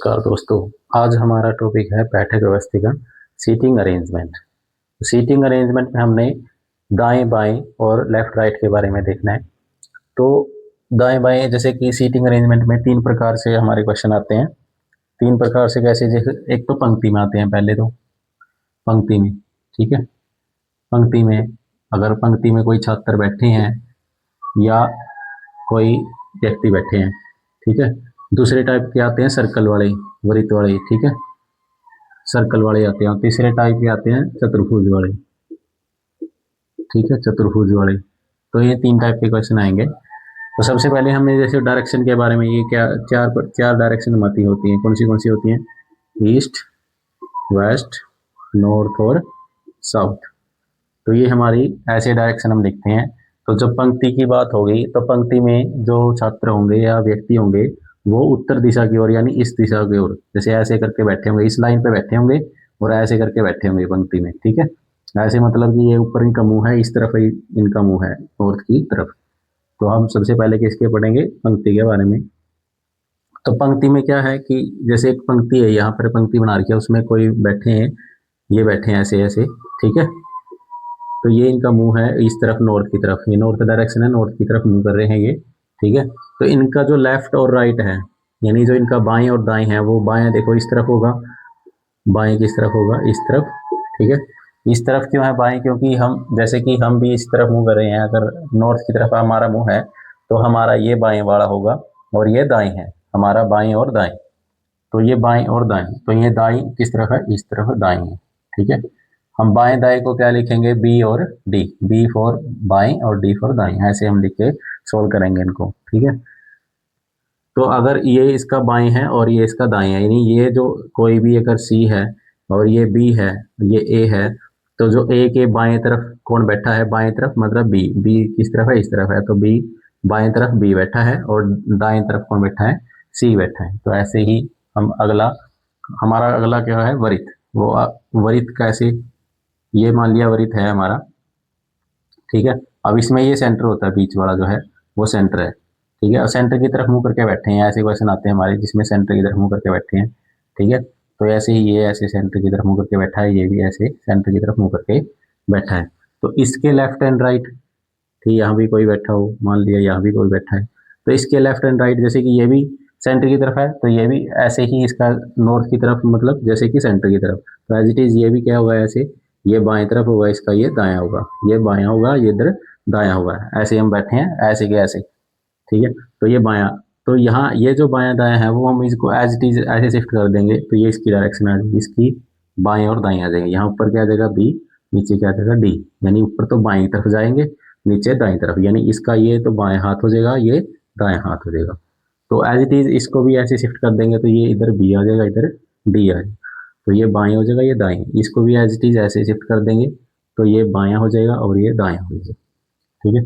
नमस्कार दोस्तों, आज हमारा टॉपिक है बैठक व्यवस्थिका सीटिंग अरेंजमेंट। सीटिंग अरेंजमेंट में हमने दाएं बाएं और लेफ्ट राइट के बारे में देखना है। तो दाएं बाएं जैसे कि सीटिंग अरेंजमेंट में तीन प्रकार से हमारे क्वेश्चन आते हैं। तीन प्रकार से कैसे, जैसे एक तो पंक्ति में आते हैं, पहले तो पंक्ति में, ठीक है। पंक्ति में अगर पंक्ति में कोई छात्र बैठे हैं या कोई व्यक्ति बैठे हैं, ठीक है। दूसरे टाइप के आते हैं सर्कल वाले, वृत्त वाले, ठीक है, सर्कल वाले आते हैं। तीसरे टाइप के आते हैं चतुर्भुज वाले, ठीक है, चतुर्भुज वाले। तो ये तीन टाइप के क्वेश्चन आएंगे। तो सबसे पहले हमें जैसे डायरेक्शन के बारे में, ये क्या चार डायरेक्शन मती होती हैं, कौन सी होती हैं? ईस्ट, वेस्ट, नॉर्थ और साउथ। तो ये हमारी ऐसे डायरेक्शन हम लिखते हैं। तो जब पंक्ति की बात होगी तो पंक्ति में जो छात्र होंगे या व्यक्ति होंगे वो उत्तर दिशा की ओर, यानी इस दिशा की ओर, जैसे ऐसे करके बैठे होंगे, इस लाइन पे बैठे होंगे और ऐसे करके बैठे होंगे पंक्ति में, ठीक है। ऐसे मतलब कि ये ऊपर इनका मुंह है, इस तरफ इनका मुंह है, नॉर्थ की तरफ। तो हम सबसे पहले किसके पढ़ेंगे? पंक्ति के बारे में। तो पंक्ति में क्या है कि जैसे एक पंक्ति है, यहाँ पर पंक्ति बना रखी है, उसमें कोई बैठे हैं, ये बैठे हैं ऐसे ऐसे, ठीक है। तो ये इनका मुंह है इस तरफ, नॉर्थ की तरफ, ये नॉर्थ डायरेक्शन है, नॉर्थ की तरफ मुंह कर रहे हैं ये, ठीक है। तो इनका जो लेफ्ट और राइट है, यानी जो इनका बाएं और दाएं है, वो बाएं देखो इस तरफ होगा, बाएं किस तरफ होगा? इस तरफ, ठीक है। इस तरफ क्यों है बाएं? क्योंकि हम जैसे कि हम भी इस तरफ मुंह कर रहे हैं, अगर नॉर्थ की तरफ हमारा मुंह है तो हमारा ये बाएं वाला होगा और ये दाएं है, हमारा बाएं और दाएं। तो ये बाएं और दाएं, तो ये दाएं किस तरफ है? इस तरफ दाएं है, ठीक है। हम बाएं दाएं को क्या लिखेंगे? बी और डी, बी फॉर बाएं और डी फॉर दाएं, ऐसे हम लिख के सोल्व करेंगे इनको, ठीक है। तो अगर ये इसका बाएं है और ये इसका दाएं है, यानी ये जो कोई भी अगर सी है और ये बी है, ये ए है, तो जो ए के बाएं तरफ कौन बैठा है? बाएं तरफ मतलब बी, बी किस तरफ है? इस तरफ है, तो बी बाएं तरफ बी बैठा है और दाएं तरफ कौन बैठा है? सी बैठा है। तो ऐसे ही हम अगला, हमारा अगला क्या है? वृत्त। वो वृत्त कैसे? ये मान लिया वृत्त है हमारा, ठीक है। अब इसमें ये सेंटर होता है, बीच वाला जो है वो सेंटर है, ठीक है। और सेंटर की तरफ मुंह करके बैठे हैं, ऐसे क्वेश्चन आते हैं हमारे जिसमें सेंटर की तरफ मुंह करके बैठे हैं, ठीक है। तो ऐसे ही ये ऐसे सेंटर की तरफ मुंह करके बैठा है, ये भी ऐसे सेंटर की तरफ मुंह करके बैठा है। तो इसके लेफ्ट एंड राइट, ठीक, यहाँ भी कोई बैठा हो, मान लिया यहाँ भी कोई बैठा है, तो इसके लेफ्ट एंड राइट, जैसे कि ये भी सेंटर की तरफ है तो ये भी ऐसे ही इसका नॉर्थ की तरफ, मतलब जैसे कि सेंटर की तरफ। तो एज इट इज ये भी क्या होगा? ऐसे ये बाएं तरफ होगा, इसका ये दायां होगा, ये बायां होगा, ये इधर दायां होगा। ऐसे हम बैठे हैं, ऐसे के ऐसे, ठीक है। तो ये बायां, तो यहाँ ये जो बायां दायां है वो हम इसको एज इट इज ऐसे शिफ्ट कर देंगे, तो ये इसकी डायरेक्शन आ जाएगी, इसकी बाएं और दाएं आ जाएंगे। यहाँ ऊपर क्या आ जाएगा? बी, नीचे क्या आ जाएगा? डी। यानी ऊपर तो बाएं तरफ जाएंगे, नीचे दाएं तरफ, यानी इसका ये तो बाएं हाथ हो जाएगा, ये दाएं हाथ हो जाएगा। तो एज इट इज इसको भी ऐसे शिफ्ट कर देंगे, तो ये इधर बी आ जाएगा, इधर डी आ जाएगा। तो ये बाएं हो जाएगा, ये दाएं। इसको भी एज इट इज ऐसे शिफ्ट कर देंगे, तो ये बायां हो जाएगा और ये दायां हो जाएगा, ठीक है।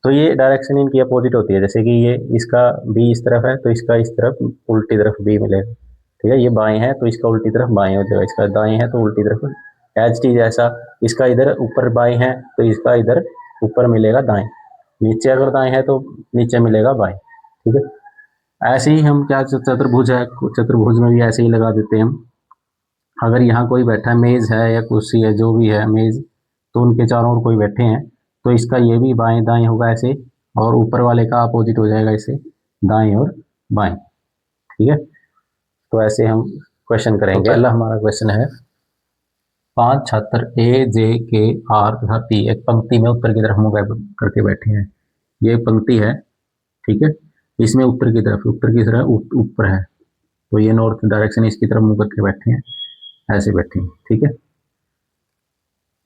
तो ये डायरेक्शन इनकी अपोजिट होती है, जैसे कि ये इसका बी इस तरफ है तो इसका इस तरफ उल्टी तरफ बी मिलेगा, ठीक है। ये बाएं है तो इसका उल्टी तरफ बाएं हो जाएगा, इसका दाएं है तो उल्टी तरफ, एज इट इज ऐसा। इसका इधर ऊपर बाएं है तो इसका इधर ऊपर मिलेगा दाएं, नीचे अगर दाएं है तो नीचे मिलेगा बाएं, ठीक है। ऐसे ही हम क्या, चतुर्भुज है, चतुर्भुज में भी ऐसे ही लगा देते हैं हम। अगर यहाँ कोई बैठा है, मेज है या कुर्सी है, जो भी है मेज, तो उनके चारों ओर कोई बैठे हैं, तो इसका ये भी बाएं दाएं होगा ऐसे, और ऊपर वाले का अपोजिट हो जाएगा इसे, दाएं और बाएं, ठीक है। तो ऐसे हम क्वेश्चन करेंगे। तो पहला हमारा क्वेश्चन है, 5 छात्र ए, जे, के, आर तथा पी एक पंक्ति में उत्तर की तरफ मुंह करके बैठे हैं। ये पंक्ति है, ठीक है। इसमें उत्तर की तरफ ऊपर है, तो ये नॉर्थ डायरेक्शन, इसकी तरफ मुंह करके बैठे हैं, ऐसे बैठे हैं, ठीक है।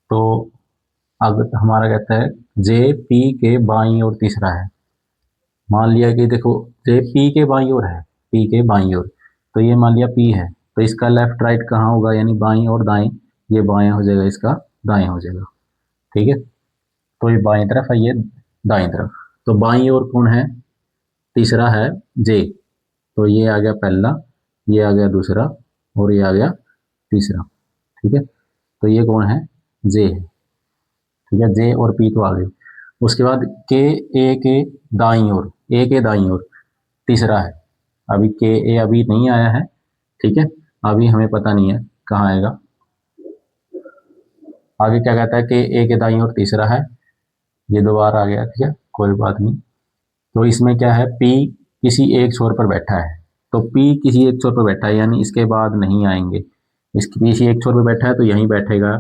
तो अगर हमारा कहता है जे पी के बाईं ओर तीसरा है, मान लिया कि देखो जे पी के बाईं ओर है, पी के बाईं ओर, तो ये मान लिया पी है, तो इसका लेफ्ट राइट कहाँ होगा? यानी बाईं और दाएं, ये बाएं हो जाएगा, इसका दाएं हो जाएगा, ठीक है। तो ये बाईं तरफ है, ये दाएं तरफ। तो बाईं ओर कौन है? तीसरा है जे, तो ये आ गया पहला, ये आ गया दूसरा और ये आ गया तीसरा, ठीक है। तो ये कौन है? जे है, ठीक है। जे और पी तो आ गए। उसके बाद के, ए के दाईं ओर, ए के दाईं ओर तीसरा है, अभी के ए अभी नहीं आया है, ठीक है, अभी हमें पता नहीं है कहाँ आएगा। आगे क्या कहता है कि ए के दाईं ओर तीसरा है, ये दो बार आ गया, ठीक है कोई बात नहीं। तो इसमें क्या है, पी किसी एक छोर पर बैठा है, तो पी किसी एक छोर पर बैठा है यानी इसके बाद नहीं आएंगे। इसकी किसी एक छोर पर बैठा है तो यहीं बैठेगा।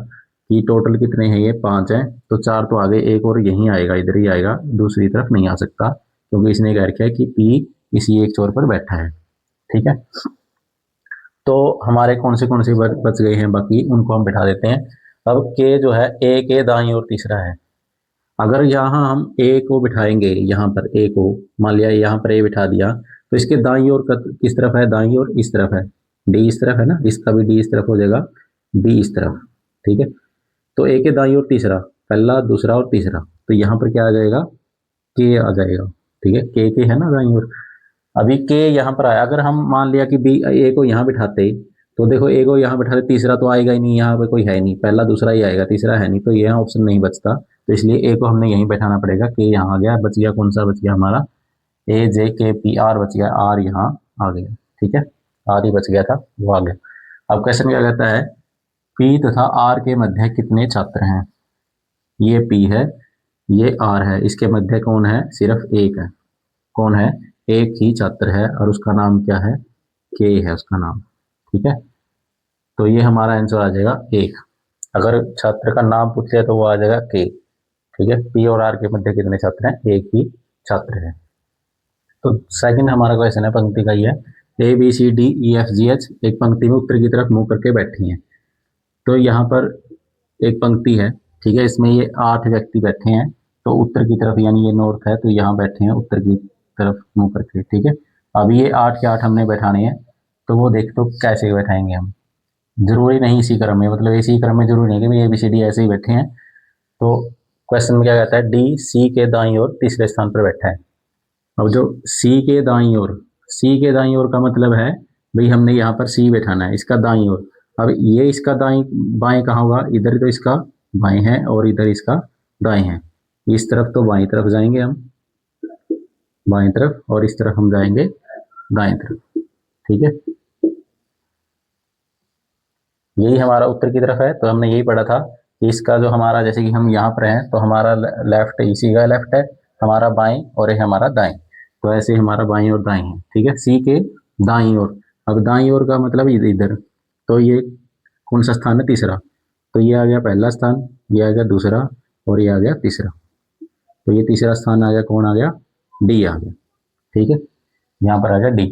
कि टोटल कितने हैं, ये 5 हैं, तो 4 तो आ गए, एक और यहीं आएगा, इधर ही आएगा, दूसरी तरफ नहीं आ सकता क्योंकि इसने कह रखा है कि पी किसी एक छोर पर बैठा है। ठीक है, तो हमारे कौन से बच गए हैं बाकी, उनको हम बिठा देते हैं। अब के जो है, ए के दाईं ओर तीसरा है। अगर यहाँ हम ए को बिठाएंगे, यहाँ पर ए को मान लिया, यहाँ पर ए बिठा दिया, तो इसके दाईं ओर किस तरफ है, दाईं ओर इस तरफ है, डी इस तरफ है ना, इसका भी डी इस तरफ हो जाएगा, बी इस तरफ। ठीक है, तो ए के दाईं ओर तीसरा, पहला दूसरा और तीसरा, तो यहाँ पर क्या आ जाएगा, के आ जाएगा। ठीक है, के है ना दाईं ओर। अभी के यहाँ पर आया, अगर हम मान लिया कि बी ए को यहाँ बिठाते, तो देखो ए को यहाँ बिठाते, तीसरा तो आएगा ही नहीं, यहाँ पे कोई है नहीं, पहला दूसरा ही आएगा, तीसरा है नहीं, तो यहाँ ऑप्शन नहीं बचता। तो इसलिए ए को हमने यहीं बैठाना पड़ेगा। के यहाँ आ गया, बच गया कौन सा बच गया हमारा, ए जे के पी आर बच गया, आर यहाँ आ गया। ठीक है, आर ही बच गया था, वो आ गया। अब क्वेश्चन क्या कहता है, पी तथा आर के मध्य कितने छात्र हैं। ये पी है, ये आर है, इसके मध्य कौन है, सिर्फ एक है। कौन है, एक ही छात्र है, और उसका नाम क्या है, के है उसका नाम। ठीक है, तो ये हमारा आंसर आ जाएगा एक। अगर छात्र का नाम पूछ लिया तो वो आ जाएगा के। ठीक है, पी और आर के मध्य कितने छात्र हैं, एक ही छात्र है। तो सेकंड हमारा क्वेश्चन है, पंक्ति का ही है, A B C D E F G H एक पंक्ति में उत्तर की तरफ मुंह करके बैठी हैं। तो यहाँ पर एक पंक्ति है, ठीक है, इसमें ये 8 व्यक्ति बैठे हैं, तो उत्तर की तरफ, यानी ये नॉर्थ है, तो यहाँ बैठे हैं उत्तर की तरफ मुंह करके। ठीक है, अब ये 8 के 8 हमने बैठाने हैं, तो वो देख तो कैसे बैठाएंगे हम, जरूरी नहीं इसी क्रम में, मतलब इसी क्रम में जरूरी नहीं कि भाई ए बी सी डी ऐसे ही बैठे हैं। तो क्वेश्चन में क्या कहता है, डी सी के दाईं ओर तीसरे स्थान पर बैठा है। अब जो सी के दाईं ओर, सी के दाईं ओर का मतलब है भाई हमने यहाँ पर सी बैठाना है, इसका दाईं ओर। अब ये इसका दाईं बाएं कहाँ होगा, इधर तो इसका बाएं है और इधर इसका दाएं है, इस तरफ तो बाएं तरफ जाएंगे हम, बाएं तरफ, और इस तरफ हम जाएंगे दाएं तरफ। ठीक है, यही हमारा उत्तर की तरफ है, तो हमने यही पढ़ा था कि इसका जो हमारा, जैसे कि हम यहाँ पर हैं तो हमारा लेफ्ट इसी का लेफ्ट है, हमारा बाएं और ये हमारा दाएं, तो ऐसे हमारा बाएं और दाएं है। ठीक है, सी के दाईं ओर। अब दाईं ओर का मतलब इधर, तो ये कौन सा स्थान है, तीसरा, तो ये आ गया पहला स्थान, ये आ गया दूसरा, और ये आ गया तीसरा, तो ये तीसरा स्थान आ गया, कौन आ गया, डी आ गया। ठीक है, यहाँ पर आ गया डी।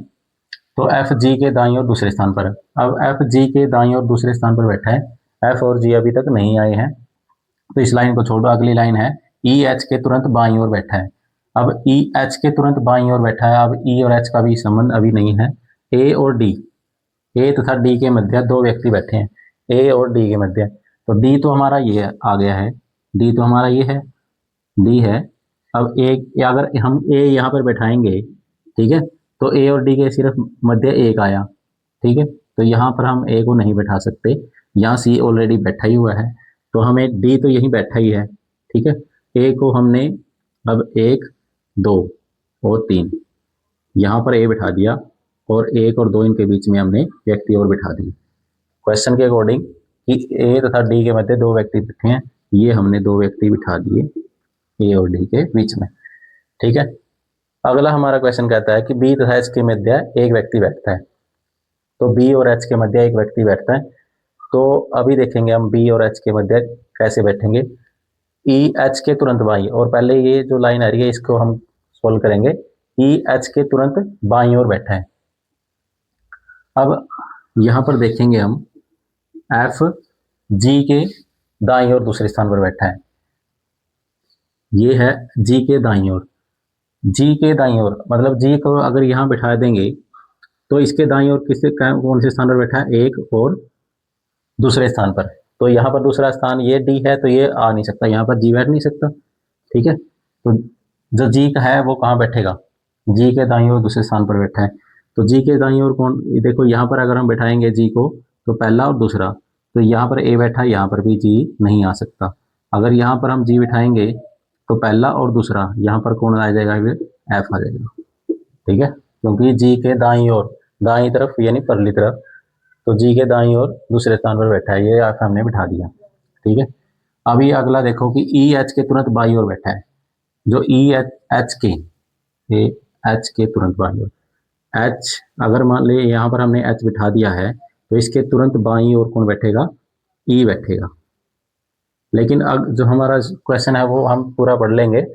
तो एफ जी के दाईं ओर दूसरे स्थान पर है। अब एफ जी के दाईं ओर दूसरे स्थान पर बैठा है, एफ और जी अभी तक नहीं आए हैं, तो इस लाइन को छोड़ो, अगली लाइन है ई एच के तुरंत बाईं ओर बैठा है। अब ई एच के तुरंत बाईं ओर बैठा है, अब ई और एच का भी संबंध अभी नहीं है। ए और डी, ए तथा डी के मध्य 2 व्यक्ति बैठे हैं, ए और डी के मध्य, तो डी तो हमारा ये आ गया है, डी तो हमारा ये है, डी है। अब एक अगर हम ए यहाँ पर बैठाएंगे, ठीक है, तो ए और डी के सिर्फ मध्य एक आया। ठीक है, तो यहाँ पर हम ए को नहीं बैठा सकते, यहाँ सी ऑलरेडी बैठा ही हुआ है, तो हमें डी तो यहीं बैठा ही है। ठीक है, ए को हमने अब 1 2 और 3 यहाँ पर ए बिठा दिया, और 1 और 2 इनके बीच में हमने व्यक्ति और बिठा दिए। क्वेश्चन के अकॉर्डिंग कि ए तथा डी के मध्य 2 व्यक्ति बैठे हैं, ये हमने 2 व्यक्ति बिठा दिए ए और डी के बीच में। ठीक है, अगला हमारा क्वेश्चन कहता है कि बी तथा एच के मध्य एक व्यक्ति बैठता है, तो बी और एच के मध्य एक व्यक्ति बैठता है। तो अभी देखेंगे हम बी और एच के मध्य कैसे बैठेंगे। ई एच के तुरंत बाई, और पहले ये जो लाइन आ रही है इसको हम सोल्व करेंगे। ई एच के तुरंत बाई ओर बैठा है। अब यहां पर देखेंगे हम एफ जी के दाई ओर दूसरे स्थान पर बैठा है, ये है जी के दाई ओर। जी के दाई ओर मतलब जी को अगर यहाँ बिठा देंगे तो इसके दाई ओर किससे कौन से स्थान पर बैठा है, एक और दूसरे स्थान पर। तो यहाँ पर दूसरा स्थान ये डी है, तो ये आ नहीं सकता, यहाँ पर जी बैठ नहीं सकता। ठीक है, तो जो जी का है वो कहाँ बैठेगा, जी के दाई ओर दूसरे स्थान पर बैठा है। तो जी के दाई ओर कौन, देखो यहाँ पर अगर हम बैठाएंगे जी को, तो पहला और दूसरा, तो यहाँ पर ए बैठा है, यहाँ पर भी जी नहीं आ सकता। अगर यहाँ पर हम जी बिठाएंगे तो पहला और दूसरा, यहाँ पर कौन आ जाएगा, फिर एफ आ जाएगा। ठीक है, क्योंकि जी के दाई ओर, दाई तरफ यानी परली तरफ, तो जी के दाईं ओर दूसरे स्थान पर बैठा है, ये हमने बिठा दिया। ठीक है, अभी अगला देखो कि ई एच के तुरंत बाईं ओर बैठा है, जो ई एच के, ये एच के तुरंत बाईं ओर, एच अगर मान ले यहाँ पर हमने एच बिठा दिया है, तो इसके तुरंत बाईं ओर कौन बैठेगा, ई बैठेगा। लेकिन अब जो हमारा क्वेश्चन है वो हम पूरा पढ़ लेंगे।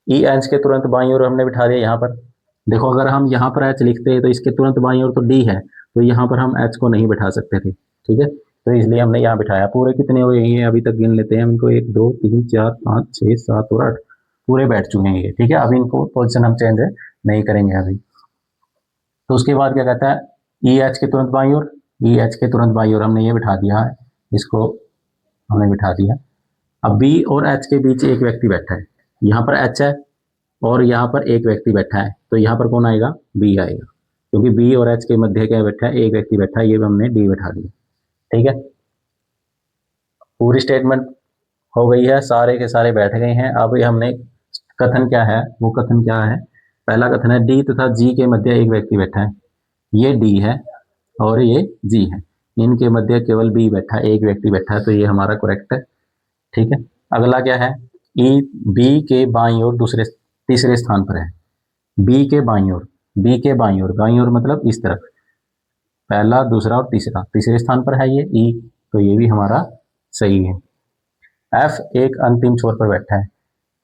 ई एच के तुरंत बाईं ओर हमने बिठा दिया यहाँ पर। देखो अगर हम यहाँ पर एच लिखते हैं तो इसके तुरंत बाईं ओर तो डी है, तो यहाँ पर हम एच को नहीं बिठा सकते थे। ठीक है, तो इसलिए हमने यहाँ बिठाया। पूरे कितने हुए हैं अभी तक गिन लेते हैं इनको, 1 2 3 4 5 6 7 और 8, पूरे बैठ चुके हैं ये। ठीक है, अभी इनको पोजिशन हम चेंज नहीं करेंगे अभी। तो उसके बाद क्या कहता है, ई एच के तुरंत बाईं ओर, ई एच के तुरंत बाईं ओर हमने ये बिठा दिया है, इसको हमने बिठा दिया। अब बी और एच के बीच एक व्यक्ति बैठा है, यहाँ पर एच है और यहाँ पर एक व्यक्ति बैठा है, तो यहाँ पर कौन आएगा, बी आएगा, क्योंकि बी और एच के मध्य क्या बैठा है, एक व्यक्ति बैठा है, ये हमने डी बैठा दिया। ठीक है, पूरी स्टेटमेंट हो गई है, सारे के सारे बैठ गए हैं। अब हमने कथन क्या है, वो कथन क्या है, पहला कथन है डी तथा जी के मध्य एक व्यक्ति बैठा है, ये डी है और ये जी है, इनके मध्य केवल बी बैठा है, एक व्यक्ति बैठा है, तो ये हमारा करेक्ट है। ठीक है, अगला क्या है, ई बी के बाईं ओर तीसरे स्थान पर है, बी के बाईं ओर, बी के बाईं ओर, बाईं ओर मतलब इस तरफ, पहला दूसरा और तीसरा, तीसरे स्थान पर है ये ई, तो ये भी हमारा सही है। एफ एक अंतिम छोर पर बैठा है,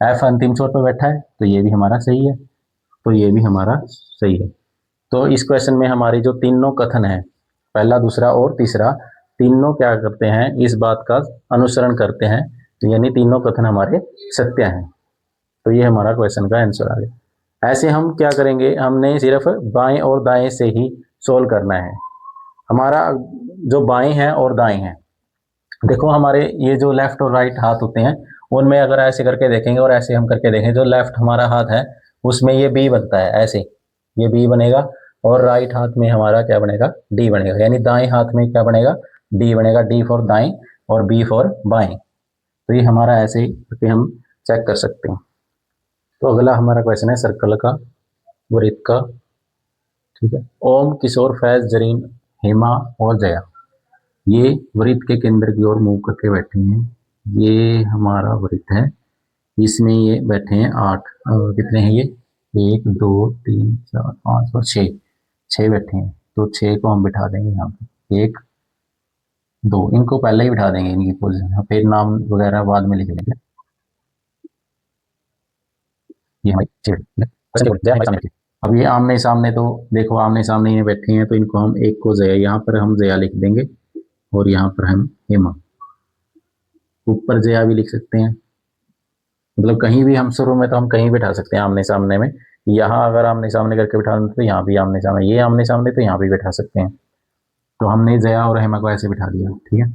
एफ अंतिम छोर पर बैठा है, तो ये भी हमारा सही है, तो ये भी हमारा सही है। तो इस क्वेश्चन में हमारी जो तीनों कथन है, पहला दूसरा और तीसरा, तीनों क्या करते हैं, इस बात का अनुसरण करते हैं, यानी तीनों कथन हमारे सत्य हैं। तो ये हमारा क्वेश्चन का आंसर आ गया। ऐसे हम क्या करेंगे, हमने सिर्फ बाएं और दाएं से ही सोल्व करना है। हमारा जो बाएं हैं और दाएं हैं, देखो हमारे ये जो लेफ्ट और राइट हाथ होते हैं, उनमें अगर ऐसे करके देखेंगे और ऐसे हम करके देखें, जो लेफ्ट हमारा हाथ है उसमें ये बी बनता है, ऐसे ये बी बनेगा, और राइट हाथ में हमारा क्या बनेगा, डी बनेगा, यानी दाएं हाथ में क्या बनेगा, डी बनेगा, डी फॉर दाएं और बी फॉर बाएं। तो ये हमारा ऐसे ही करके हम चेक कर सकते हैं। तो अगला हमारा क्वेश्चन है सर्कल का, वृत्त का। ठीक है, ओम, किशोर, फैज, जरीन, हेमा और जया, ये वृत्त के केंद्र की ओर मुंह करके बैठे हैं। ये हमारा वृत्त है, इसमें ये बैठे हैं 8, कितने हैं ये, 1 2 3 4 5 और 6, 6 बैठे हैं। तो 6 को हम बिठा देंगे यहाँ पे, 1 2, इनको पहले ही बिठा देंगे इनकी पोजीशन, फिर नाम वगैरह बाद में लिख लेंगे। ये हमारी 6 जया हमारे सामने। अब ये आमने सामने, तो देखो आमने सामने ये बैठे हैं, तो इनको हम एक को जया, यहाँ पर हम जया लिख देंगे और यहाँ पर हम हेमा, ऊपर जया भी लिख सकते हैं, मतलब कहीं भी हम शुरू में तो हम कहीं बिठा सकते हैं आमने सामने में। यहाँ अगर आमने सामने करके बिठा दें तो यहाँ भी आमने सामने, ये आमने सामने तो यहाँ भी बिठा सकते हैं। तो हमने जया और हेमा को ऐसे बिठा दिया। ठीक है,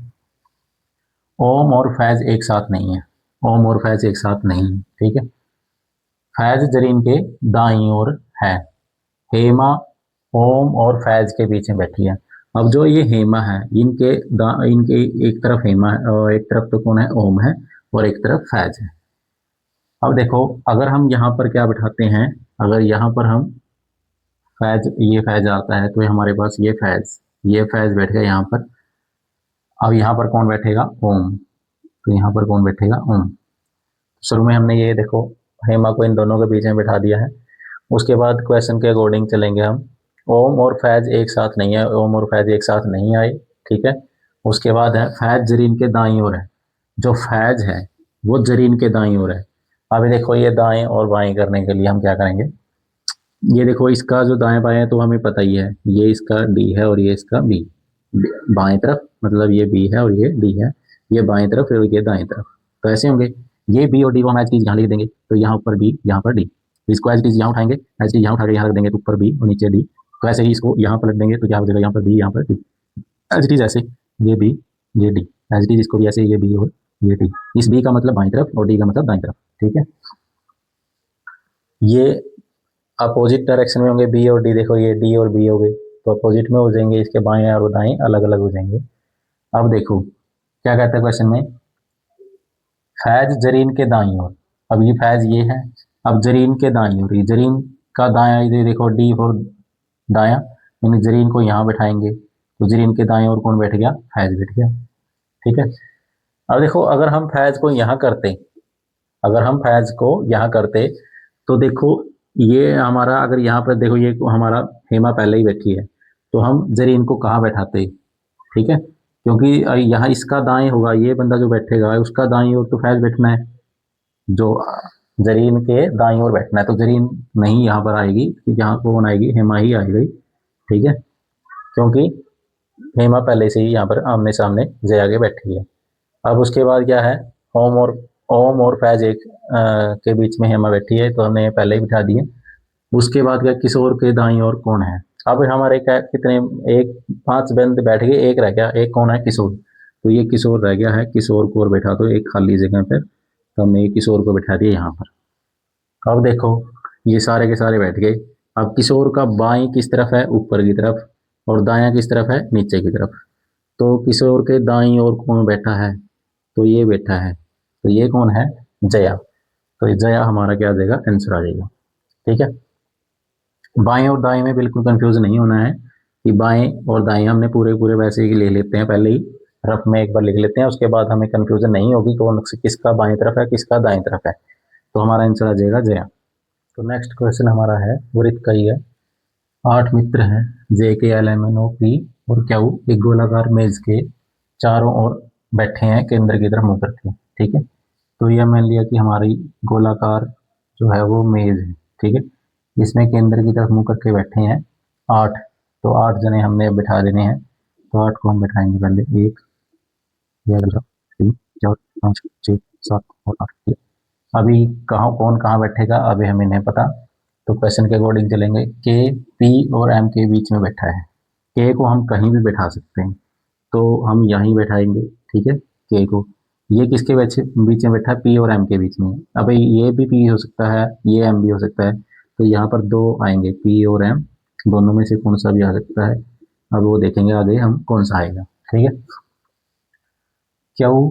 ओम और फैज एक साथ नहीं है, ओम और फैज एक साथ नहीं है। ठीक है, फैज जरीन के दाईं ओर है, हेमा ओम और फैज के बीच में बैठी है। अब जो ये हेमा है, इनके एक तरफ हेमा है और एक तरफ तो कौन है, ओम है, और एक तरफ फैज है। अब देखो अगर हम यहाँ पर क्या बिठाते हैं, अगर यहाँ पर हम फैज, ये फैज आता है, तो हमारे पास ये फैज बैठ गया यहाँ पर। अब यहाँ पर कौन बैठेगा, ओम, तो यहाँ पर कौन बैठेगा, ओम। शुरू में हमने ये देखो हेमा को इन दोनों के बीच में बिठा दिया है। उसके बाद क्वेश्चन के अकॉर्डिंग चलेंगे हम, ओम और फैज एक साथ नहीं है, ओम और फैज एक साथ नहीं आए। ठीक है, उसके बाद है फैज जरीन के दाईं ओर है, जो फैज है वो जरीन के दाईं ओर है। अभी देखो ये दाएं और बाएं करने के लिए हम क्या करेंगे, ये देखो इसका जो दाएं बाएं है तो हमें पता ही है, ये इसका डी है और ये इसका बी, बाएं तरफ मतलब ये बी है और ये डी है, ये बाएं तरफ और ये दाएं तरफ, तो ऐसे होंगे। ये बी और डी को हम एच डी यहाँ लिख देंगे, तो यहाँ पर बी यहाँ पर डी, इसको एच डी यहाँ उठाएंगे, एच डी यहाँ उठा के यहाँ रख देंगे, तो ऊपर बी और नीचे डी, तो ऐसे ही इसको यहाँ पर रख देंगे, तो क्या हो जाएगा, यहाँ पर बी यहाँ पर डी, एच डी जैसे ये बी ये डी, एच डी इसको भी ऐसे ये बी और ये डी, इस बी का मतलब बाएं तरफ और डी का मतलब दाएं तरफ। ठीक है, ये अपोजिट डायरेक्शन में होंगे बी और डी, देखो ये डी और बी हो गए तो अपोजिट में हो जाएंगे, इसके बाएं और दाएं अलग अलग हो जाएंगे। अब देखो क्या कहते हैं क्वेश्चन में, फैज जरीन के दाईं ओर, अब ये फैज ये है, अब जरीन के दाईं ओर, ये जरीन का दायां, ये देखो डी फॉर दायां, यानी जरीन को यहाँ बैठाएंगे तो जरीन के दाएं ओर कौन बैठ गया, फैज बैठ गया। ठीक है, अब देखो अगर हम फैज को यहाँ करते, अगर हम फैज को यहाँ करते तो देखो ये हमारा, अगर यहाँ पर देखो ये हमारा हेमा पहले ही बैठी है, तो हम जरीन को कहाँ बैठाते, ठीक है, क्योंकि यहाँ इसका दाएं होगा, ये बंदा जो बैठेगा उसका दाएं ओर तो फैज बैठना है, जो जरीन के दाईं ओर बैठना है, तो जरीन नहीं यहाँ पर आएगी, यहाँ कौन आएगी, हेमा ही आएगी। ठीक है, क्योंकि हेमा पहले से ही यहाँ पर आमने सामने जया के बैठी है। अब उसके बाद क्या है, ओम और फैज एक के बीच में हेमा बैठी है, तो हमने पहले ही बिठा दिए। उसके बाद क्या, किशोर के दाईं ओर कौन है, अब हमारे क्या कितने, एक 5 बंद बैठ गए, एक रह गया, एक कौन है, किशोर, तो ये किशोर रह गया है, किशोर को और बैठा दो एक खाली जगह पर, तो हमने ये किशोर को बैठा दिया यहाँ पर। अब देखो ये सारे के सारे बैठ गए। अब किशोर का बाएं किस तरफ है, ऊपर की तरफ, और दायां किस तरफ है, नीचे की तरफ। तो किशोर के दाईं ओर कौन बैठा है, तो ये बैठा है, तो ये कौन है, जया। तो जया हमारा क्या आ जाएगा, आंसर आ जाएगा। ठीक है, बाएं और दाएं में बिल्कुल कंफ्यूज नहीं होना है कि बाएं और दाएं हमने पूरे पूरे वैसे ही ले लेते हैं, पहले ही रफ में एक बार लिख लेते हैं, उसके बाद हमें कंफ्यूजन नहीं होगी कौन किसका बाएं तरफ है किसका दाएं तरफ है। तो हमारा आंसर आ जाएगा जया। तो नेक्स्ट क्वेश्चन हमारा है वृत्त का ही है। 8 मित्र हैं, J K L M N O P और क्यू एक गोलाकार मेज के चारों ओर बैठे हैं केंद्र की तरफ मुंह करके। ठीक है, तो यह मान लिया कि हमारी गोलाकार जो है वो मेज है। ठीक है, इसमें केंद्र की तरफ मुंह करके बैठे हैं 8, तो 8 जने हमने बिठा देने हैं। तो 8 को हम बिठाएंगे पहले, 1 2 3 4 5 6 7 और 8। अभी कहाँ कौन कहाँ बैठेगा अभी हमें नहीं पता, तो क्वेश्चन के अकॉर्डिंग चलेंगे। के पी और एम के बीच में बैठा है, के को हम कहीं भी बैठा सकते हैं, तो हम यहीं बैठाएंगे। ठीक है, के को, ये किसके बीच में बैठा है, पी और एम के बीच में। अब ये भी पी हो सकता है, ये एम भी हो सकता है, तो यहाँ पर 2 आएंगे, पी और एम, दोनों में से कौन सा भी आ सकता है। अब वो देखेंगे आगे हम कौन सा आएगा। ठीक है, क्यू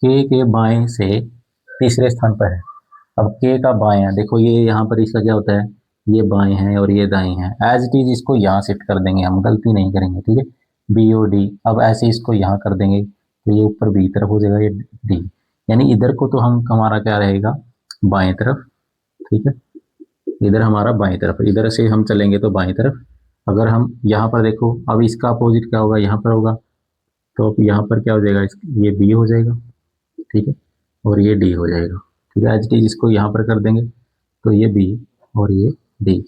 के बाएं से तीसरे स्थान पर है। अब के का बाएं, देखो ये यहाँ पर इसका क्या होता है, ये बाएं है और ये दाएं है, एज इट इज इसको यहाँ शिफ्ट कर देंगे, हम गलती नहीं करेंगे। ठीक है, बी और डी, अब ऐसे इसको यहाँ कर देंगे, तो ये ऊपर बी तरफ हो जाएगा, ये डी, यानी इधर को तो हम हमारा क्या रहेगा, बाएं तरफ। ठीक है, इधर हमारा बाएं तरफ, इधर से हम चलेंगे तो बाएं तरफ। अगर हम यहाँ पर देखो, अब इसका अपोजिट क्या होगा, यहाँ पर होगा, तो यहाँ पर क्या हो जाएगा, ये बी हो जाएगा। ठीक है, और ये डी हो जाएगा। ठीक है, एज इट इज इसको यहाँ पर कर देंगे, तो ये बी और ये डी।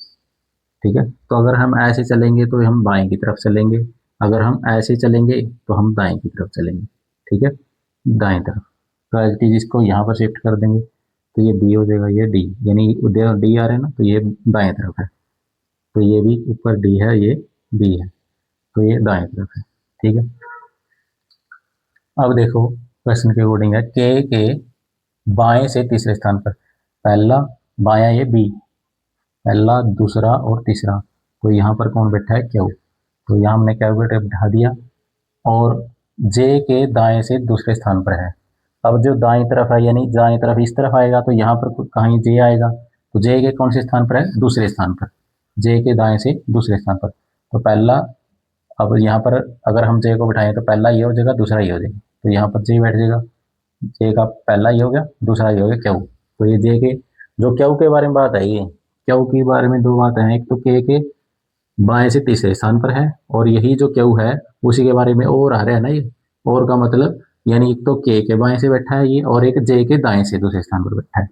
ठीक है, तो अगर हम ऐसे चलेंगे तो हम बाएं की तरफ चलेंगे, अगर हम ऐसे चलेंगे तो हम दाएं की तरफ चलेंगे। ठीक है, दाएं तरफ, तो एज इट इज इसको यहाँ पर शिफ्ट कर देंगे, तो ये बी हो जाएगा, ये डी, यानी उधर डी आ रहे हैं ना, तो ये दाएं तरफ है, तो ये भी ऊपर डी है, ये बी है, तो ये दाएं तरफ है। ठीक है, अब देखो क्वेश्चन के अकॉर्डिंग है, के बाएं से तीसरे स्थान पर, पहला बायां ये बी, पहला दूसरा और तीसरा, तो यहाँ पर कौन बैठा है, क्यू, तो यहाँ हमने कैलकुलेटर बिठा दिया। और जे के दाएं से दूसरे स्थान पर है, अब जो दाएं तरफ है यानी दाएं तरफ इस तरफ आएगा, तो यहाँ पर कहीं जे आएगा, तो जे के कौन से स्थान पर है, दूसरे स्थान पर, जे के दाएं से दूसरे स्थान पर, तो पहला, अब यहाँ पर अगर हम जे को बिठाएं तो पहला ये हो जाएगा, दूसरा ये हो जाएगा, तो यहाँ पर जे बैठ जाएगा, जे का पहला ये हो गया, दूसरा ये हो गया क्यू, तो ये जे के, जो क्यू के बारे में बात है, ये क्यू के बारे में 2 बातें हैं, एक तो के बाएं से तीसरे स्थान पर है, और यही जो क्यू है उसी के बारे में और आ रहा है ना ये, और का मतलब यानी एक तो के बाएं से बैठा है ये, और एक जे के दाएं से दूसरे स्थान पर बैठा है,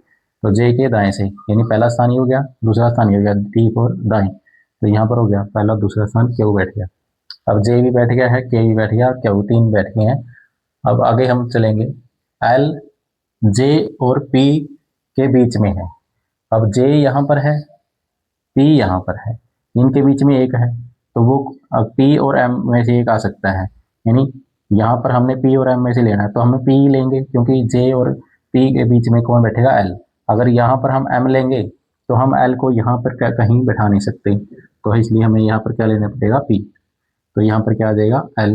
तो जे के दाएं से यानी पहला स्थान ये हो गया, दूसरा स्थान ये हो गया, ठीक और दाएं, तो यहाँ पर हो गया पहला दूसरा स्थान, क्यू बैठ गया। अब जे भी बैठ गया है, के भी बैठ गया, क्यू 3 बैठ गए हैं। अब आगे हम चलेंगे, एल जे और पी के बीच में है, अब जे यहाँ पर है, पी यहाँ पर है, इनके बीच में एक है, तो वो पी और एम में से एक आ सकता है, यानी यहाँ पर हमने पी और एम में से लेना है, तो हमें पी लेंगे, क्योंकि जे और पी के बीच में कौन बैठेगा, एल। अगर यहाँ पर हम एम लेंगे तो हम एल को यहाँ पर कहीं बैठा नहीं सकते, तो इसलिए हमें यहाँ पर क्या लेना पड़ेगा, पी, तो यहाँ पर क्या आ जाएगा, एल,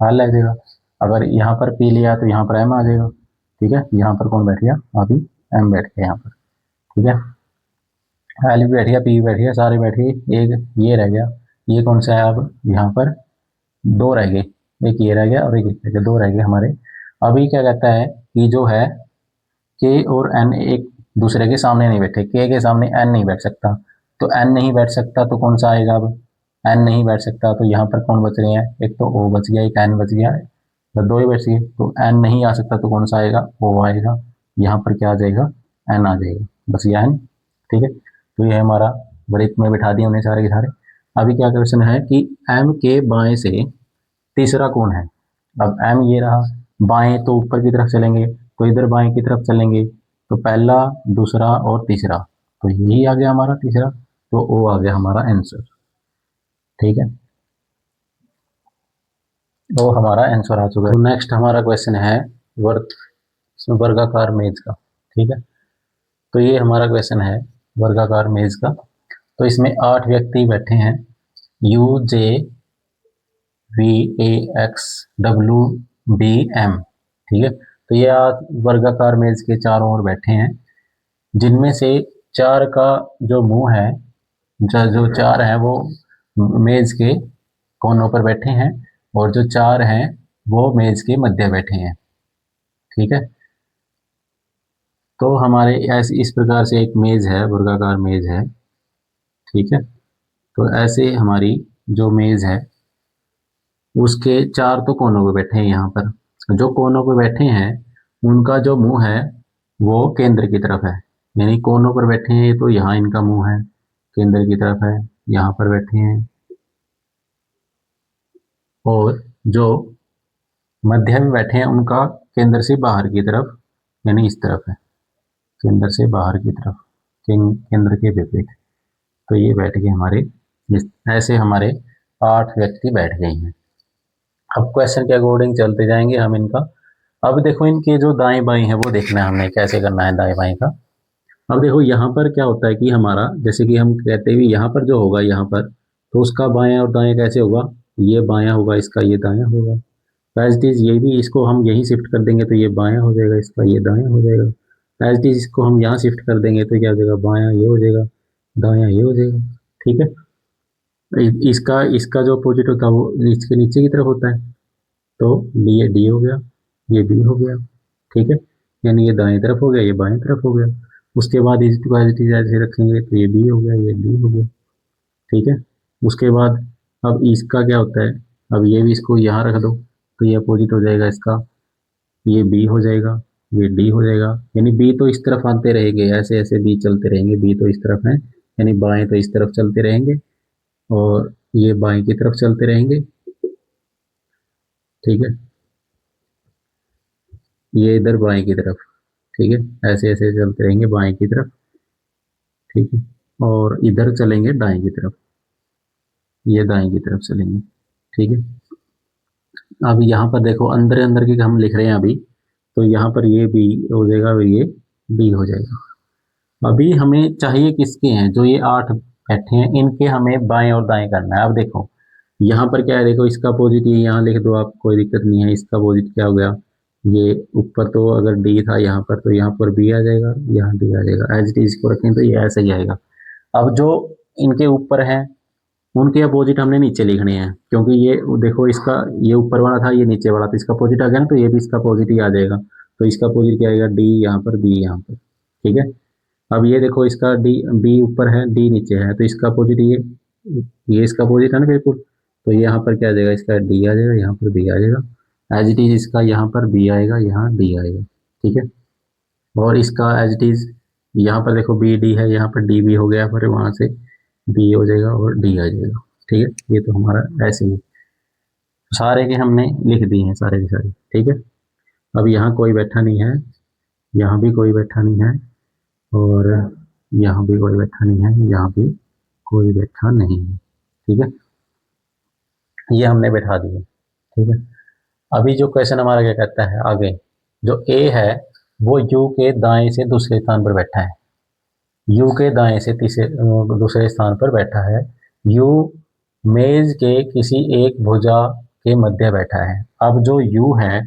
एल आ जाएगा। अगर यहाँ पर पी लिया तो यहाँ पर एम आ जाएगा। ठीक है, यहाँ पर कौन बैठ गया, अभी एम बैठ गया यहाँ पर। ठीक है, एल भी बैठ गया, पी भी बैठ गया, सारे बैठ गए, एक ये रह गया, ये कौन सा है अब यहाँ पर, दो रह गए, एक ये रह गया और एक रह गया, दो रह गए हमारे। अभी क्या कहता है कि जो है के और एन एक दूसरे के सामने नहीं बैठे, के सामने एन नहीं बैठ सकता, तो एन नहीं बैठ सकता तो कौन सा आएगा? अब एन नहीं बैठ सकता तो यहाँ पर कौन बच रहे हैं? एक तो ओ बच गया, एक एन बच गया, तो दो ही बच गए, तो एन नहीं आ सकता तो कौन सा आएगा? ओ आएगा। यहाँ पर क्या आ जाएगा? एन आ जाएगा, बच गया एन। ठीक है, तो ये हमारा वृत्त में बिठा दिए हमने सारे के सारे। अभी क्या क्वेश्चन है कि एम के बाएं से तीसरा कौन है? अब एम ये रहा, बाएं तो ऊपर की तरफ चलेंगे, तो इधर बाएं की तरफ चलेंगे, तो पहला, दूसरा और तीसरा, तो यही आ गया हमारा तीसरा, तो ओ आ गया हमारा आंसर। ठीक है, तो हमारा आंसर आ चुका है। तो नेक्स्ट हमारा क्वेश्चन है वर्गाकार मेज का। ठीक है, तो ये हमारा क्वेश्चन है वर्गाकार मेज का। तो इसमें 8 व्यक्ति बैठे हैं, U J V A X W B M. ठीक है, तो ये वर्गाकार मेज के चारों ओर बैठे हैं, जिनमें से 4 का जो मुंह है, जो 4 है वो मेज के कोनों पर बैठे हैं, और जो 4 हैं वो मेज के मध्य बैठे हैं। ठीक है, तो हमारे ऐसे इस प्रकार से एक मेज है, वर्गाकार मेज है। ठीक है, तो ऐसे हमारी जो मेज है उसके 4 तो कोनों पे बैठे हैं। यहाँ पर जो कोनों पे बैठे हैं उनका जो मुंह है वो केंद्र की तरफ है, यानी कोनों पर बैठे हैं तो यहाँ इनका मुंह है केंद्र की तरफ है, यहाँ पर बैठे हैं। और जो मध्य में बैठे हैं उनका केंद्र से बाहर की तरफ, यानी इस तरफ है, केंद्र से बाहर की तरफ, केंद्र के विपरीत। तो ये बैठ गए हमारे, ऐसे हमारे 8 व्यक्ति बैठ गए हैं। अब क्वेश्चन के अकॉर्डिंग चलते जाएंगे हम इनका। अब देखो इनके जो दाएं बाएं है वो देखना है हमने, कैसे करना है दाएं बाएं का। अब देखो यहाँ पर क्या होता है कि हमारा, जैसे कि हम कहते हैं यहाँ पर जो होगा यहाँ पर, तो उसका बायां और दाएं कैसे होगा? ये बायां होगा, इसका ये दायां होगा। एज इट इज ये भी, इसको हम यही शिफ्ट कर देंगे तो ये बायां हो जाएगा, इसका ये दायां हो जाएगा। एज इट इज इसको हम यहाँ शिफ्ट कर देंगे तो क्या हो जाएगा? बायां ये हो जाएगा, दायां ये हो जाएगा। ठीक है, इसका इसका जो अपोजिट होता है वो इसके नीचे की तरफ होता है, तो ये डी हो गया, ये बी हो गया। ठीक है, यानी ये दाएं तरफ हो गया, ये बाएं तरफ हो गया। उसके बाद इस टू एज इट इज ऐसे रखेंगे तो ये बी हो गया, ये डी हो गया। ठीक है, उसके बाद अब इसका क्या होता है, अब ये भी इसको यहाँ रख दो तो ये अपोजिट हो जाएगा इसका, ये बी हो जाएगा, ये डी हो जाएगा। यानी बी तो इस तरफ आते रहेंगे, ऐसे ऐसे बी चलते रहेंगे, बी तो इस तरफ है, यानी बाएं तो इस तरफ चलते रहेंगे और ये बाएं की तरफ चलते रहेंगे। ठीक है, ये इधर बाएं की तरफ। ठीक है, ऐसे ऐसे चलते रहेंगे बाएं की तरफ। ठीक है, और इधर चलेंगे दाएं की तरफ, ये दाएं की तरफ चलेंगे। ठीक है, अब यहाँ पर देखो अंदर अंदर की हम लिख रहे हैं अभी, तो यहाँ पर ये बी हो जाएगा और ये बी हो जाएगा। अभी हमें चाहिए किसके हैं, जो ये 8 बैठे हैं इनके हमें बाएं और दाएं करना है। अब देखो यहाँ पर क्या है, देखो इसका अपोजिट ये यहाँ लिख दो आप, कोई दिक्कत नहीं है। इसका अपोजिट क्या हो गया, ये ऊपर तो अगर डी था यहाँ पर तो यहाँ पर बी आ जाएगा, यहाँ डी आ जाएगा। एज इट इज को रखें तो ये ऐसे ही आएगा। अब जो इनके ऊपर है उनके अपोजिट हमने नीचे लिखने हैं, क्योंकि ये देखो इसका ये ऊपर वाला था, ये नीचे वाला, तो इसका अपोजिट आ गया ना, तो ये भी इसका अपोजिट ही आ जाएगा। तो इसका अपोजिट क्या आएगा? डी यहाँ पर, बी यहाँ पर। ठीक है, अब ये देखो इसका डी, बी ऊपर है, डी नीचे है, तो इसका अपोजिट ये इसका अपोजिट है ना बिल्कुल। तो ये यहाँ पर क्या आ जाएगा? इसका डी आ जाएगा, यहाँ पर बी आ जाएगा। एज इट इज इसका यहाँ पर बी आएगा, यहाँ डी आएगा। ठीक है, और इसका एज इट इज यहाँ पर देखो बी डी है, यहाँ पर डी बी हो गया, फिर वहाँ से बी हो जाएगा और डी आ जाएगा। ठीक है, ये तो हमारा ऐसे ही सारे के हमने लिख दिए हैं सारे के सारे। ठीक है, अब यहाँ कोई बैठा नहीं है, यहाँ भी कोई बैठा नहीं है, और यहाँ भी कोई बैठा नहीं है, यहाँ भी कोई बैठा नहीं है। ठीक है, ये हमने बैठा दिए। ठीक है, अभी जो क्वेश्चन हमारा क्या कहता है आगे, जो ए है वो यू के दाएं से दूसरे स्थान पर बैठा है, यू के दाएं से तीसरे दूसरे स्थान पर बैठा है। यू मेज के किसी एक भुजा के मध्य बैठा है। अब जो यू है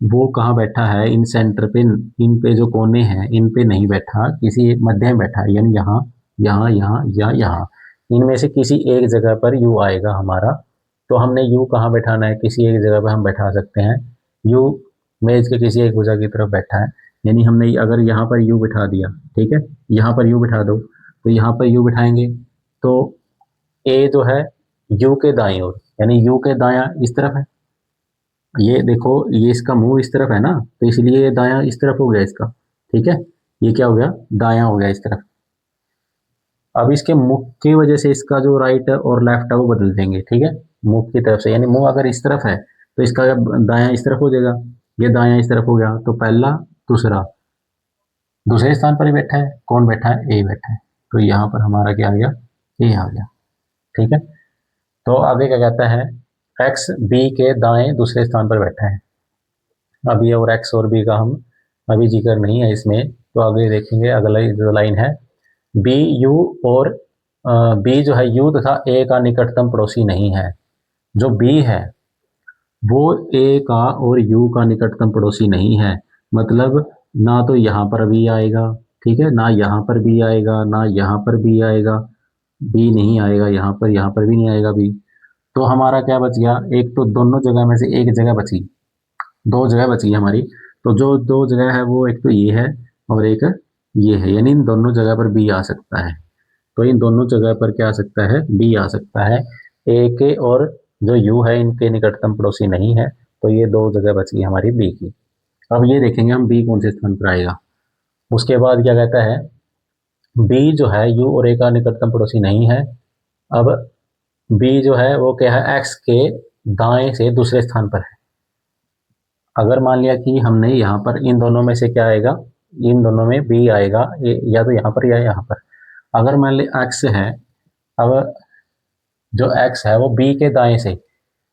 वो कहाँ बैठा है? इन सेंटर पे, इन पे जो कोने हैं इन पे नहीं बैठा, किसी एक मध्य में बैठा है, यानी यहाँ, यहाँ, यहाँ या यहाँ, इनमें से किसी एक जगह पर यू आएगा हमारा। तो हमने यू कहाँ बैठाना है, किसी एक जगह पे हम बैठा सकते हैं। यू मेज के किसी एक भुजा की तरफ बैठा है, यानी हमने अगर यहाँ पर यू बिठा दिया, ठीक है, यहाँ पर यू बिठा दो, तो यहाँ पर यू बिठाएंगे तो ए जो है यू के दाईं ओर, यानी यू के दायां इस तरफ है। ये देखो, ये इसका मुंह इस तरफ है ना, तो इसलिए ये दायां इस तरफ हो गया इसका, ठीक है, ये क्या हो गया, दायां हो गया इस तरफ। अब इसके मुख की वजह से इसका जो राइट और लेफ्ट है वो बदल देंगे, ठीक है, मुख की तरफ से, यानी मुंह अगर इस तरफ है तो इसका दायां इस तरफ हो जाएगा, ये दायां इस तरफ हो गया, तो पहला दूसरा दूसरे स्थान पर ही बैठा है, कौन बैठा है, ए बैठा है, तो यहाँ पर हमारा क्या आ गया, ए आ गया, ठीक है। तो आगे क्या कहता है, एक्स बी के दाएं दूसरे स्थान पर बैठा है। अब ये और एक्स और बी का हम अभी जिक्र नहीं है इसमें, तो आगे देखेंगे, अगला जो लाइन है, बी यू और बी जो है यू तथा ए का निकटतम पड़ोसी नहीं है। जो बी है वो ए का और यू का निकटतम पड़ोसी नहीं है, मतलब ना तो यहाँ पर बी आएगा, ठीक है, ना यहाँ पर बी आएगा, ना यहाँ पर बी आएगा, बी नहीं आएगा यहाँ पर भी नहीं आएगा बी। तो हमारा क्या बच गया, एक तो दोनों जगह में से एक जगह बची, दो जगह बची हमारी। तो जो दो जगह है वो एक तो ये है और एक ये है, यानी इन दोनों जगह पर बी आ सकता है। तो इन दोनों जगह पर क्या आ सकता है, बी आ सकता है। ए के और जो यू है इनके निकटतम पड़ोसी नहीं है, तो ये दो जगह बच गई हमारी बी की। अब ये देखेंगे हम बी कौन से स्थान पर आएगा। उसके बाद क्या कहता है, बी जो है यू और ए का निकटतम पड़ोसी नहीं है। अब बी जो है वो क्या है, एक्स के दाएं से दूसरे स्थान पर है। अगर मान लिया कि हमने यहाँ पर इन दोनों में से क्या आएगा, इन दोनों में बी आएगा, या तो यहाँ पर या यहाँ पर। अगर मान लिया एक्स है, अब जो एक्स है वो बी के दाएं से,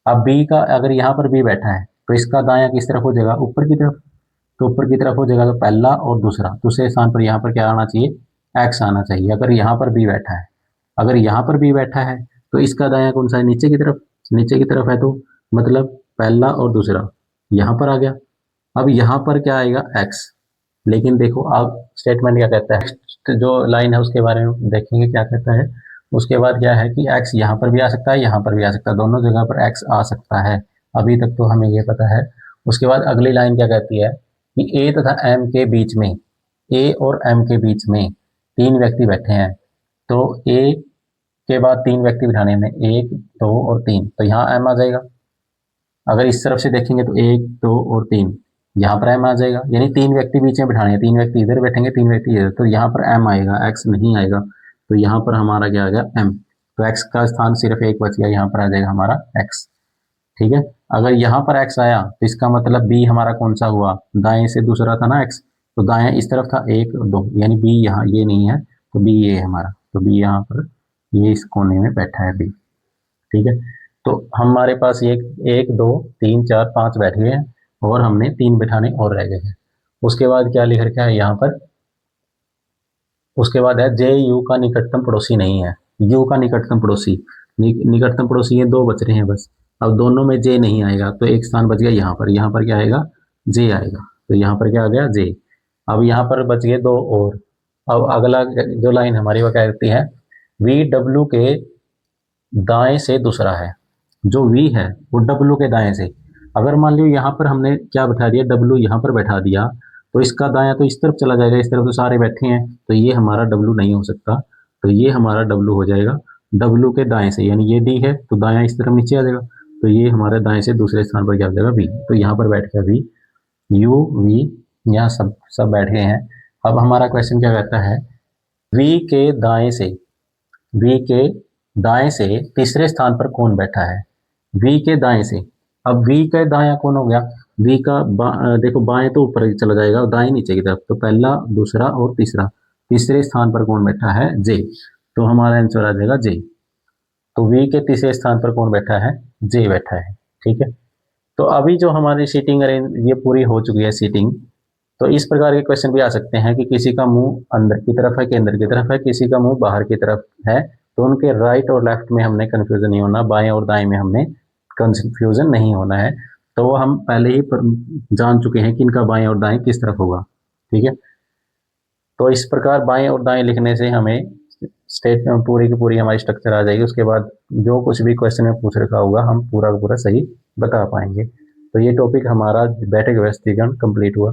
अब बी का अगर यहाँ पर बी बैठा है तो इसका दायां किस तरफ हो जाएगा, ऊपर की तरफ, तो ऊपर की तरफ हो जाएगा, तो पहला और दूसरा, दूसरे स्थान पर यहाँ पर क्या आना चाहिए, एक्स आना चाहिए। अगर यहाँ पर बी बैठा है, अगर यहाँ पर बी बैठा है तो इसका दायां कौन सा है, नीचे की तरफ, नीचे की तरफ है, तो मतलब पहला और दूसरा यहाँ पर आ गया। अब यहाँ पर क्या आएगा, एक्स। लेकिन देखो अब स्टेटमेंट क्या कहता है, जो लाइन है उसके बारे में देखेंगे क्या कहता है। उसके बाद क्या है कि एक्स यहाँ पर भी आ सकता है, यहाँ पर भी आ सकता है, दोनों जगह पर एक्स आ सकता है। अभी तक तो हमें ये पता है। उसके बाद अगली लाइन क्या कहती है कि ए तथा एम के बीच में, ए और एम के बीच में तीन व्यक्ति बैठे हैं। तो ए के बाद तीन व्यक्ति बिठाने में, एक दो और तीन, तो यहाँ एम आ जाएगा। अगर इस तरफ से देखेंगे तो एक दो और तीन, यहाँ पर एम आ जाएगा, यानी तीन व्यक्ति बीच में बिठाने हैं, तीन व्यक्ति इधर बैठेंगे, तीन व्यक्ति इधर, तो यहाँ पर एम आएगा, एक्स नहीं आएगा। तो यहाँ पर हमारा क्या आ गया, एम। तो एक्स का स्थान सिर्फ एक बच गया, यहाँ पर आ जाएगा हमारा एक्स, ठीक है। अगर यहाँ पर एक्स आया तो इसका मतलब बी हमारा कौन सा हुआ, दाएं से दूसरा था ना एक्स, तो दाएं इस तरफ था एक और दो, यानी बी यहाँ ये नहीं है, तो बी ये है हमारा, तो बी यहाँ पर ये इस कोने में बैठा है बी, ठीक है। तो हमारे पास एक एक दो तीन चार पांच बैठ गए हैं और हमने तीन बिठाने और रह गए हैं। उसके बाद क्या लिख रखा है यहाँ पर, उसके बाद है जे यू का निकटतम पड़ोसी नहीं है। यू का निकटतम पड़ोसी, निकटतम पड़ोसी ये दो बच रहे हैं बस। अब दोनों में जे नहीं आएगा तो एक स्थान बच गया यहाँ पर क्या आएगा, जे आएगा, तो यहाँ पर क्या आ गया, जे। अब यहाँ पर बच गए दो और। अब अगला जो लाइन हमारी वो क्या कहती है, वी डब्ल्यू के दाएं से दूसरा है। जो वी है वो डब्ल्यू के दाएं से, अगर मान लो यहाँ पर हमने क्या बैठा दिया, डब्ल्यू यहाँ पर बैठा दिया, तो इसका दायां तो इस तरफ चला जाएगा, इस तरफ तो सारे बैठे हैं, तो ये हमारा डब्ल्यू नहीं हो सकता, तो ये हमारा डब्ल्यू हो जाएगा डब्ल्यू के दाएं से, यानी ये डी है तो दायां इस तरफ नीचे आ जाएगा, तो ये हमारे दाएं से दूसरे स्थान पर क्या हो जाएगा, बी। तो यहाँ पर बैठ गया वी, यू वी, यहाँ सब सब बैठ गए हैं। अब हमारा क्वेश्चन क्या कहता है, वी के दाएं से, वी के दाएं से तीसरे स्थान पर कौन बैठा है, वी के दाएं से। अब वी का दायां कौन हो गया, वी का देखो बाएं तो ऊपर चला जाएगा, दाएं नीचे की तरफ, तो पहला दूसरा और तीसरा, तीसरे स्थान पर कौन बैठा है, जे। तो हमारा आंसर आ जाएगा जे। तो वी के तीसरे स्थान पर कौन बैठा है, जे बैठा है, ठीक है। तो अभी जो हमारी सीटिंग अरेंज ये पूरी हो चुकी है सीटिंग। तो इस प्रकार के क्वेश्चन भी आ सकते हैं कि किसी का मुंह अंदर की तरफ है कि अंदर की तरफ है, किसी का मुंह बाहर की तरफ है, तो उनके राइट और लेफ्ट में हमने कंफ्यूजन नहीं होना, बाएं और दाएं में हमने कंफ्यूजन नहीं होना है। तो वो हम पहले ही जान चुके हैं कि इनका बाएं और दाएं किस तरफ होगा, ठीक है। तो इस प्रकार बाएं और दाएं लिखने से हमें स्टेट पूरी की पूरी हमारी स्ट्रक्चर आ जाएगी। उसके बाद जो कुछ भी क्वेश्चन में पूछ रखा होगा हम पूरा का पूरा सही बता पाएंगे। तो ये टॉपिक हमारा बैठक व्यवस्थीकरण कंप्लीट हुआ।